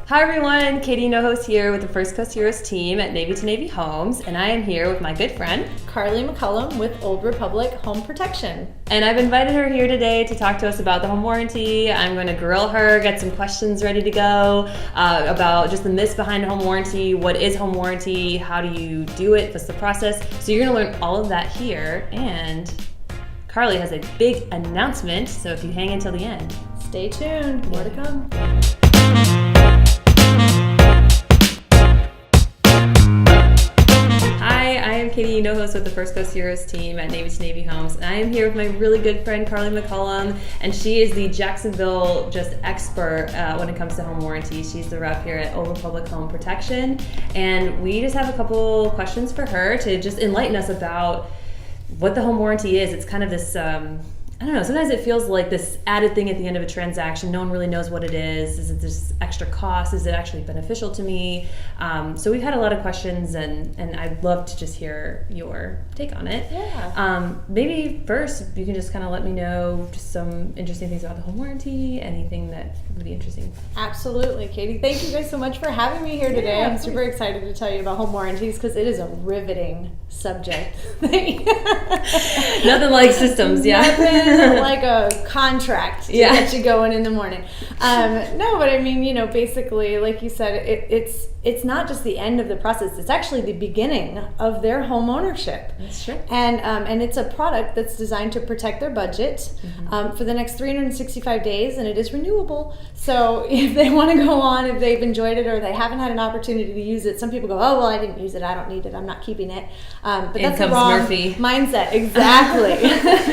Hi everyone, Katie Nohos here with the First Coast Heroes team at Navy to Navy Homes, and I am here with my good friend Carly McCullum with Old Republic Home Protection. And I've invited her here today to talk to us about the home warranty. I'm going to grill her, get some questions ready to go about just the myths behind home warranty, what is home warranty, how do you do it, what's the process. So you're going to learn all of that here, and Carly has a big announcement, so if you hang until the end. Stay tuned, more to come. I am Katie Nohos with the First Coast Heroes team at Navy to Navy Homes, and I am here with my really good friend Carly McCullum, and she is the Jacksonville just expert when it comes to home warranty. She's the rep here at Old Republic Home Protection, and we just have a couple questions for her to just enlighten us about what the home warranty is. It's kind of this I don't know, sometimes it feels like this added thing at the end of a transaction. No one really knows what it is. Is it this extra cost? Is it actually beneficial to me? So we've had a lot of questions, and I'd love to just hear your take on it. Yeah. Maybe first, you can just kind of let me know just some interesting things about the home warranty, anything that would be interesting. Absolutely, Katie. Thank you guys so much for having me here today. Yeah, I'm super excited to tell you about home warranties because it is a riveting subject. Nothing like systems, yeah. Nothing like a contract to get you going in the morning. No, but I mean, basically, like you said, it's not just the end of the process. It's actually the beginning of their home ownership. That's true. And it's a product that's designed to protect their budget for the next 365 days, and it is renewable. So if they want to go on, if they've enjoyed it or they haven't had an opportunity to use it, some people go, oh, well, I didn't use it. I don't need it. I'm not keeping it. But that's the wrong mindset. Exactly.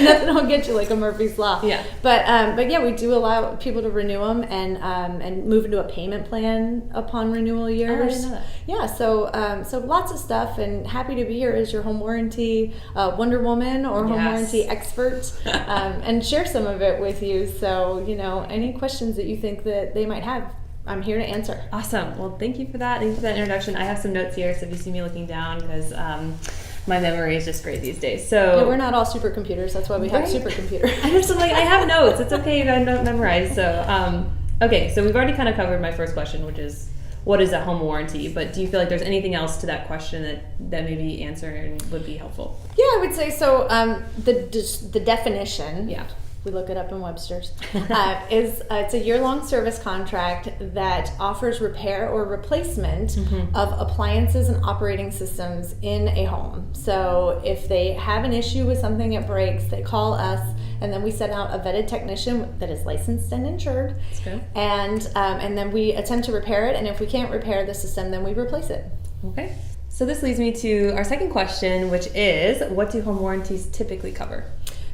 Nothing will get you like a Murphy's Law. Yeah. But yeah, we do allow people to renew them and move into a payment plan upon renewal years. Oh, I didn't know that. Yeah. So lots of stuff, and happy to be here as your home warranty Wonder Woman or home warranty expert, and share some of it with you. So any questions that you think that they might have, I'm here to answer. Awesome. Well, thank you for that. Thank you for that introduction. I have some notes here, so if you see me looking down, because my memory is just great these days. So we're not all supercomputers. That's why we have supercomputers. I have notes. It's okay if I don't memorize. So okay. So we've already kind of covered my first question, which is what is a home warranty? But do you feel like there's anything else to that question that maybe answering would be helpful? Yeah, I would say so. The definition. Yeah. We look it up in Webster's, it's a year-long service contract that offers repair or replacement of appliances and operating systems in a home. So if they have an issue with something that breaks, they call us, and then we send out a vetted technician that is licensed and insured. That's good. And then we attempt to repair it, and if we can't repair the system, then we replace it. Okay. So this leads me to our second question, which is, what do home warranties typically cover?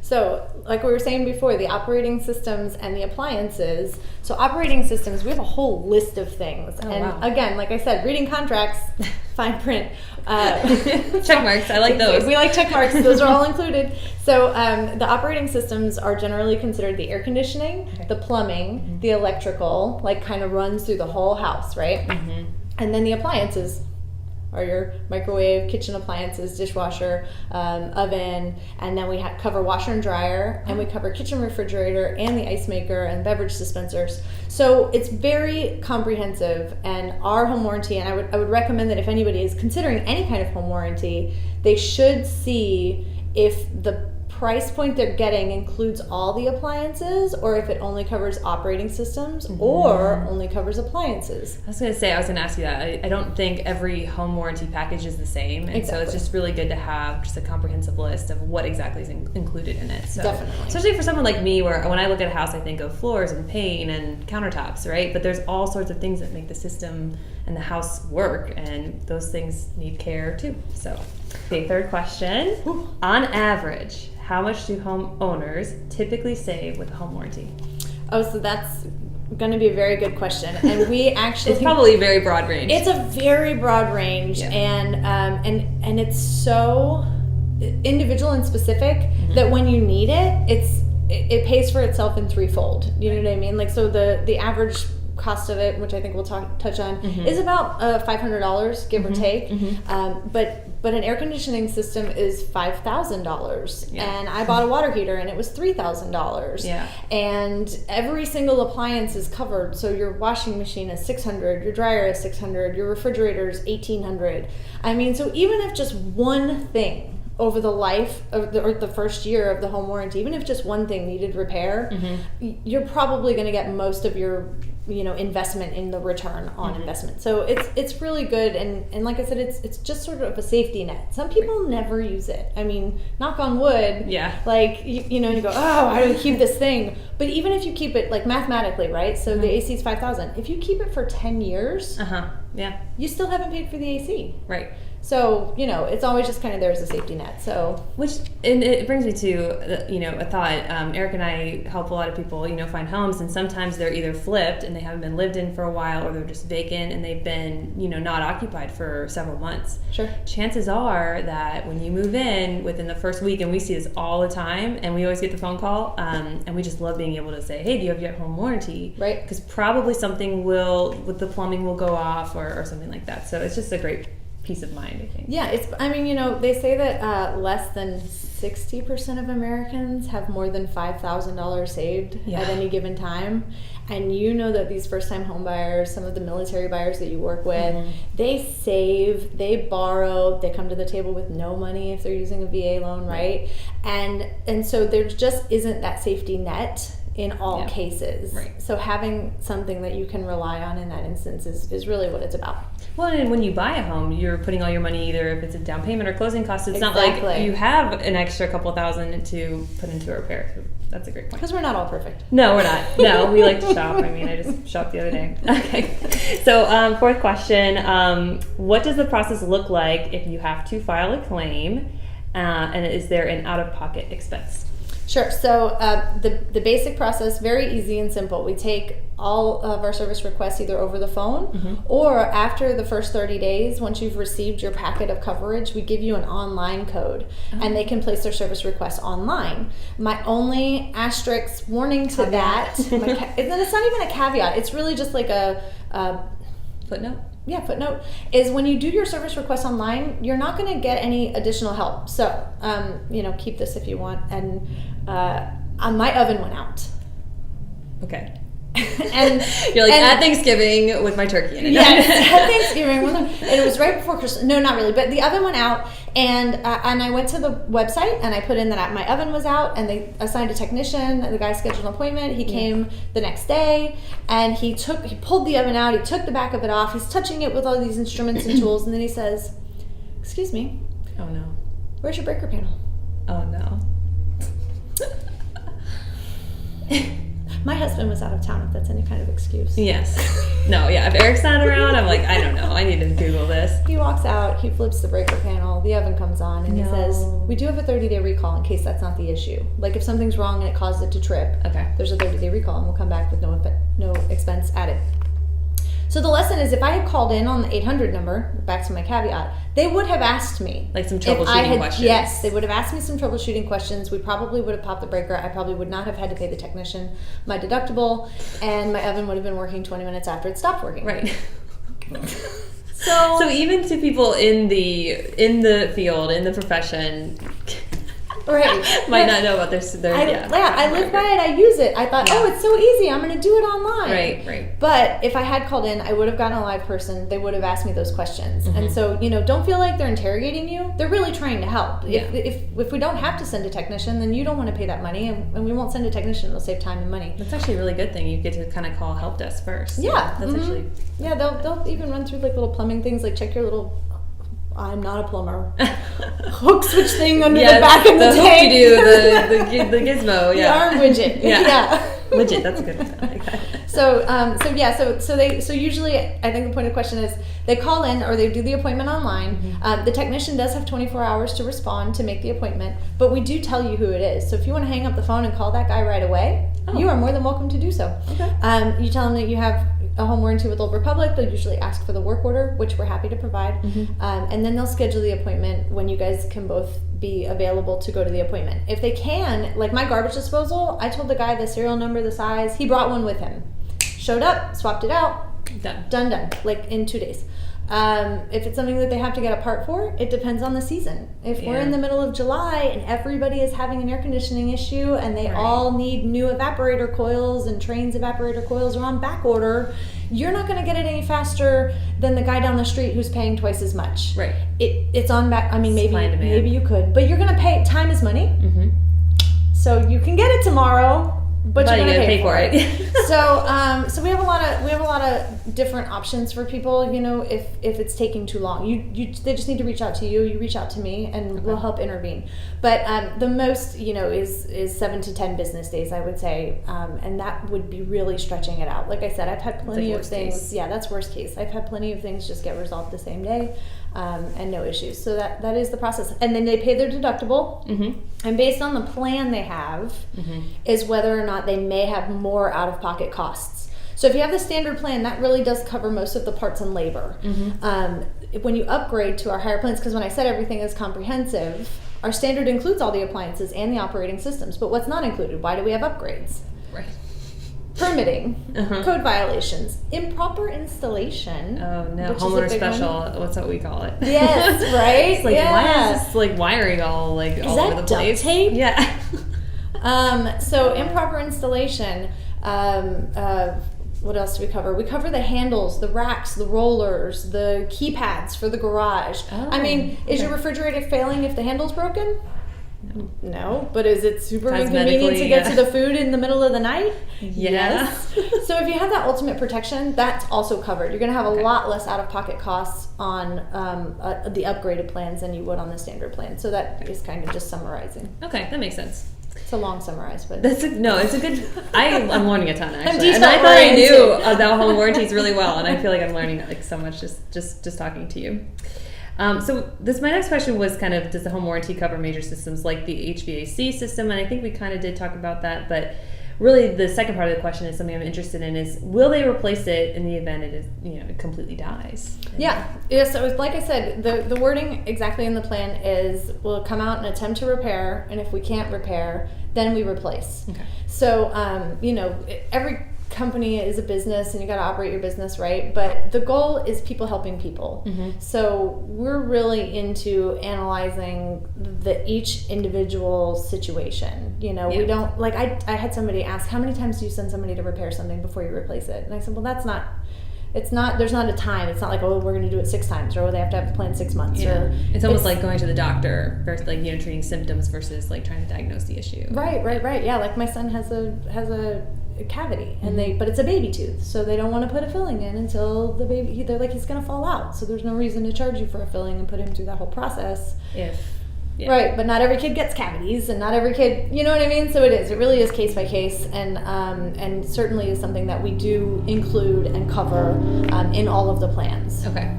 So, like we were saying before, the operating systems and the appliances. So operating systems, we have a whole list of things. Again, like I said, reading contracts, fine print. Check marks, I like those. We like check marks, those are all included. So the operating systems are generally considered the air conditioning, the plumbing, the electrical, like kind of runs through the whole house, right? And then the appliances are your microwave, kitchen appliances, dishwasher, oven, and then we cover washer and dryer, and we cover kitchen refrigerator and the ice maker and beverage dispensers. So it's very comprehensive, and our home warranty, and I would recommend that if anybody is considering any kind of home warranty, they should see if the price point they're getting includes all the appliances, or if it only covers operating systems or only covers appliances. I was going to ask you that. I don't think every home warranty package is the same, and so it's just really good to have just a comprehensive list of what exactly is included in it. So, definitely. Especially for someone like me, where when I look at a house, I think of floors and paint and countertops, right? But there's all sorts of things that make the system and the house work, and those things need care too. So, okay, third question. On average, how much do homeowners typically save with a home warranty? Oh, so that's going to be a very good question, and we actually it's probably a very broad range. It's a very broad range, and it's so individual and specific that when you need it, it pays for itself in threefold. You know what I mean? Like, so the average cost of it, which I think we'll touch on, is about $500, give or take. But an air conditioning system is $5,000, and I bought a water heater and it was $3,000. Yeah. And every single appliance is covered. So your washing machine is $600, your dryer is $600, your refrigerator is $1,800. I mean, so even if just one thing over the life of the first year of the home warranty, even if just one thing needed repair, you're probably going to get most of your investment in the return on investment. So it's really good, and like I said, it's just sort of a safety net. Some people never use it. I mean, knock on wood. Yeah. Like you go, oh, how do we keep this thing? But even if you keep it like mathematically, right? So the AC is $5,000. If you keep it for 10 years, you still haven't paid for the AC. Right. So, it's always just kind of there as a safety net. So, and it brings me to, a thought. Eric and I help a lot of people, find homes, and sometimes they're either flipped and they haven't been lived in for a while, or they're just vacant and they've been, not occupied for several months. Sure. Chances are that when you move in within the first week, and we see this all the time, and we always get the phone call, and we just love being able to say, hey, do you have your home warranty? Right. Because probably something with the plumbing will go off or something like that. So it's just a great peace of mind, I think. Yeah, they say that less than 60% of Americans have more than $5,000 saved at any given time. And that these first-time home buyers, some of the military buyers that you work with, they save, they borrow, they come to the table with no money if they're using a VA loan, right? And so there just isn't that safety net in all cases. Right. So having something that you can rely on in that instance is really what it's about. Well, and when you buy a home, you're putting all your money, either if it's a down payment or closing costs. It's not like you have an extra couple $1,000 to put into a repair. So that's a great point. Because we're not all perfect. No, we're not. No, we like to shop. I mean, I just shopped the other day. Okay. So fourth question, what does the process look like if you have to file a claim, and is there an out-of-pocket expense? Sure. So the basic process, very easy and simple. We take all of our service requests either over the phone or after the first 30 days, once you've received your packet of coverage, we give you an online code and they can place their service request online. My only asterisk warning to that, and it's not even a caveat, it's really just like a footnote? Yeah, footnote, is when you do your service request online, you're not going to get any additional help. So, keep this if you want. And my oven went out. Okay. And you're like, at Thanksgiving with my turkey in it. Yes, at Thanksgiving. And it was right before Christmas. No, not really. But the oven went out, and I went to the website, and I put in that my oven was out, and they assigned a technician. The guy scheduled an appointment. He came the next day, and he pulled the oven out. He took the back of it off. He's touching it with all these instruments and tools, and then he says, "Excuse me. Oh, no. Where's your breaker panel?" Oh, no. My husband was out of town, if that's any kind of excuse. Yes. No, yeah. If Eric's not around, I'm like, I don't know. I need to Google this. He walks out, he flips the breaker panel, the oven comes on, and he says, we do have a 30-day recall in case that's not the issue. Like if something's wrong and it caused it to trip, there's a 30-day recall and we'll come back with no expense added. So the lesson is, if I had called in on the 800 number, back to my caveat, they would have asked me. Like some troubleshooting questions. Yes, they would have asked me some troubleshooting questions. We probably would have popped the breaker. I probably would not have had to pay the technician my deductible, and my oven would have been working 20 minutes after it stopped working. Right. So even to people in the field, in the profession... Right. Might not know about their I live by it, I use it. I thought, it's so easy, I'm going to do it online. Right. But if I had called in, I would have gotten a live person. They would have asked me those questions. And so, don't feel like they're interrogating you. They're really trying to help. Yeah. If we don't have to send a technician, then you don't want to pay that money, and we won't send a technician. It'll save time and money. That's actually a really good thing. You get to kind of call help desk first. Yeah. That's actually... Yeah, they'll even run through like little plumbing things, like check your little... I'm not a plumber. Hook switch thing under the back of the tank. The gizmo, The arm widget. Yeah. Widget, that's a good one. So usually, I think the point of the question is, they call in or they do the appointment online. The technician does have 24 hours to respond to make the appointment, but we do tell you who it is. So if you want to hang up the phone and call that guy right away, you are more than welcome to do so. Okay. You tell them that you have a home warranty with Old Republic. They'll usually ask for the work order, which we're happy to provide. And then they'll schedule the appointment when you guys can both be available to go to the appointment. If they can, like my garbage disposal, I told the guy the serial number, the size. He brought one with him. showed up, swapped it out, Done. like in 2 days. If it's something that they have to get a part for, it depends on the season. If we're in the middle of July and everybody is having an air conditioning issue and they all need new evaporator coils and Trane's evaporator coils are on back order, you're not going to get it any faster than the guy down the street who's paying twice as much. Right. It's on back. I mean, maybe you could, but you're going to pay. Time is money. Mm-hmm. So you can get it tomorrow, but you're going to pay for it. So we have a lot of different options for people. You know, if it's taking too long, they just need to reach out to you. You reach out to me, and we'll help intervene. But the most, you know, is 7 to 10 business days, I would say, and that would be really stretching it out. Like I said, I've had plenty of things. Case. Yeah, that's worst case. I've had plenty of things just get resolved the same day, and no issues. So that is the process. And then they pay their deductible, and based on the plan they have, is whether or not they may have more out-of-pocket costs. So if you have the standard plan, that really does cover most of the parts and labor. When you upgrade to our higher plans, because when I said everything is comprehensive, our standard includes all the appliances and the operating systems. But what's not included? Why do we have upgrades? Right. Permitting, code violations, improper installation. Oh no, homeowner special. What's what we call it? Yes, right. It's like why is this like wiring all all over the place? Is that duct tape? Yeah. So improper installation. What else do we cover? We cover the handles, the racks, the rollers, the keypads for the garage. I mean, is your refrigerator failing if the handle's broken? No, but is it super inconvenient to get to the food in the middle of the night? Yes. So if you have that ultimate protection, that's also covered. You're going to have a lot less out-of-pocket costs on the upgraded plans than you would on the standard plan. So that is kind of just summarizing. Okay, that makes sense. It's a long summarize, but it's a good. I'm learning a ton actually, and I thought I knew about home warranties really well, and I feel like I'm learning like so much just talking to you. So my next question was kind of, does the home warranty cover major systems like the HVAC system? And I think we kind of did talk about that, but really the second part of the question is something I'm interested in is, will they replace it in the event it is, it completely dies? Yeah. So like I said, the wording exactly in the plan is, we'll come out and attempt to repair, and if we can't repair, then we replace. Okay. So, every company is a business and you got to operate your business right, but the goal is people helping people. So we're really into analyzing each individual situation. We don't like, I had somebody ask, how many times do you send somebody to repair something before you replace it? And I said, well, there's not a time. It's not like, oh, we're going to do it 6 times, or they have to have the plan 6 months. Or it's almost like going to the doctor versus like treating symptoms versus like trying to diagnose the issue. Right. Yeah, like my son has a cavity, and but it's a baby tooth, so they don't want to put a filling in until the baby. They're like, he's going to fall out, so there's no reason to charge you for a filling and put him through that whole process. Right, but not every kid gets cavities, and not every kid, you know what I mean? So it really is case by case, and certainly is something that we do include and cover in all of the plans. Okay.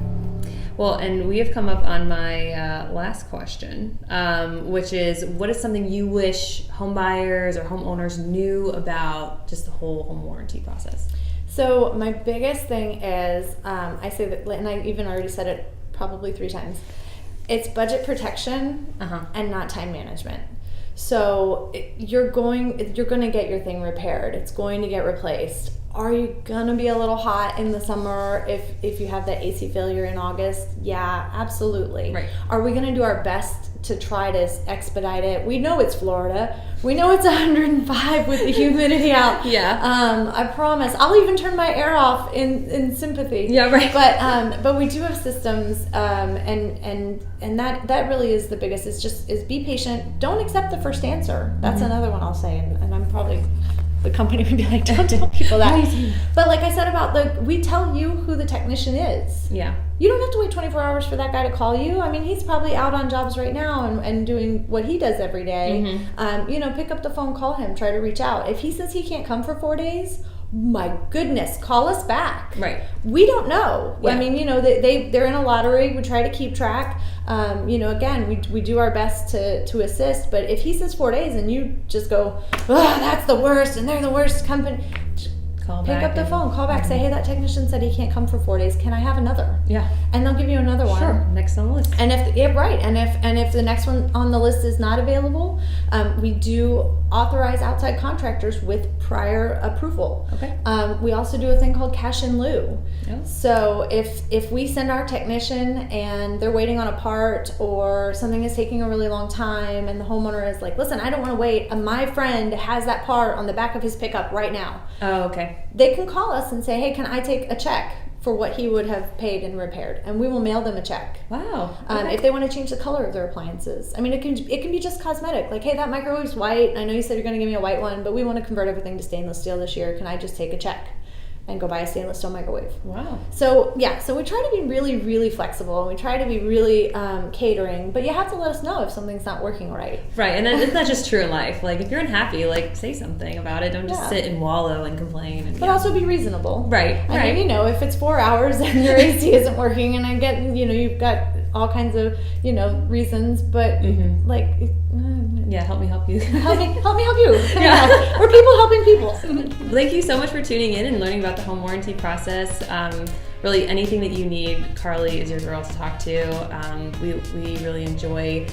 Well, and we have come up on my last question, which is, what is something you wish home buyers or homeowners knew about just the whole home warranty process? So my biggest thing is, I say that, and I even already said it probably 3 times, it's budget protection and not time management. So you're going to get your thing repaired. It's going to get replaced. Are you gonna be a little hot in the summer if you have that AC failure in August? Yeah, absolutely. Right. Are we gonna do our best to try to expedite it? We know it's Florida. We know it's 105 with the humidity out. Yeah. I promise. I'll even turn my air off in sympathy. Yeah, right. But we do have systems, and that really is the biggest. Is be patient. Don't accept the first answer. That's another one I'll say, and I'm probably. The company would be like, don't tell people that. But like I said about we tell you who the technician is. Yeah. You don't have to wait 24 hours for that guy to call you. I mean, he's probably out on jobs right now and doing what he does every day. Pick up the phone, call him, try to reach out. If he says he can't come for 4 days, my goodness, call us back. Right. We don't know. Yeah. I mean, they're in a lottery. We try to keep track. Again, we do our best to assist. But if he says 4 days and you just go, that's the worst, and they're the worst company, call Pick back up the phone, call back, say, hey, that technician said he can't come for 4 days. Can I have another? Yeah. And they'll give you another one. Sure. Next on the list. And if the next one on the list is not available, we do authorize outside contractors with prior approval. Okay. We also do a thing called cash in lieu. Oh. So if we send our technician and they're waiting on a part or something is taking a really long time and the homeowner is like, listen, I don't want to wait. My friend has that part on the back of his pickup right now. Oh, okay. They can call us and say, hey, can I take a check for what he would have paid and repaired? And we will mail them a check. Wow. Okay. If they want to change the color of their appliances. I mean, it can be just cosmetic. Like, hey, that microwave's white. I know you said you're going to give me a white one, but we want to convert everything to stainless steel this year. Can I just take a check and go buy a stainless steel microwave? Wow. So we try to be really, really flexible, and we try to be really catering, but you have to let us know if something's not working right. Right, and isn't that just true in life? Like, if you're unhappy, like, say something about it. Don't just sit and wallow and complain. And, but also be reasonable. Right, I mean, if it's 4 hours and your AC isn't working, and I get, you've got all kinds of, reasons, but yeah, help me help you. help me help you. Yeah. We're people helping people. Thank you so much for tuning in and learning about the home warranty process. Really, anything that you need, Carly is your girl to talk to. We really enjoy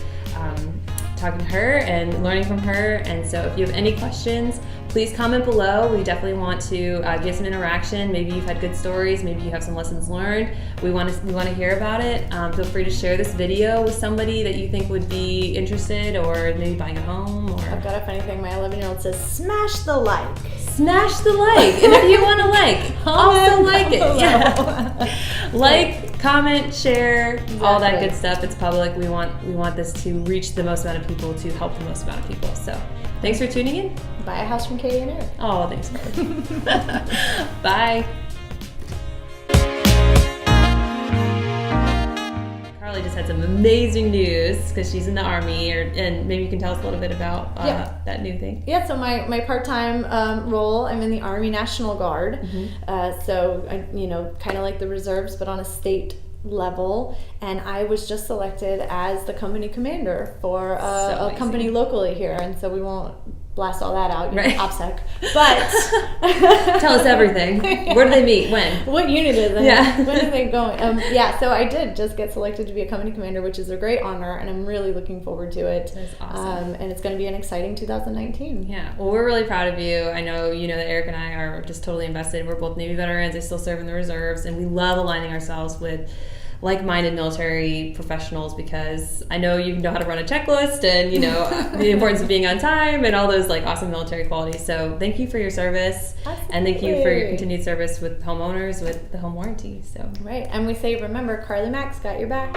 talking to her and learning from her. And so if you have any questions, please comment below. We definitely want to get some interaction. Maybe you've had good stories. Maybe you have some lessons learned. We want to hear about it. Feel free to share this video with somebody that you think would be interested, or maybe buying a home. Or I've got a funny thing. My 11-year-old says, "Smash the like." Smash the like, and if you want to also like it. Yeah. Like, comment, share, all that good stuff. It's public. We want this to reach the most amount of people, to help the most amount of people. So, thanks for tuning in. Buy a house from Katie and Eric. Oh, thanks. Bye. Carly just had some amazing news because she's in the Army, and maybe you can tell us a little bit about that new thing. Yeah, so my part-time role, I'm in the Army National Guard. Mm-hmm. So I, kind of like the reserves, but on a state level, and I was just selected as the company commander for a company locally here, and so we won't blast all that out, right. OPSEC, but tell us everything. Where do they meet? When? What unit is it? Yeah. When are they going? So I did just get selected to be a company commander, which is a great honor, and I'm really looking forward to it. That's awesome. And it's going to be an exciting 2019. Yeah, well, we're really proud of you. I know that Eric and I are just totally invested. We're both Navy veterans. I still serve in the reserves, and we love aligning ourselves with like-minded military professionals, because I know you know how to run a checklist, and the importance of being on time and all those awesome military qualities. So thank you for your service. Absolutely. And thank you for your continued service with homeowners with the home warranty. So right, and we say, remember, Carly Mack's got your back.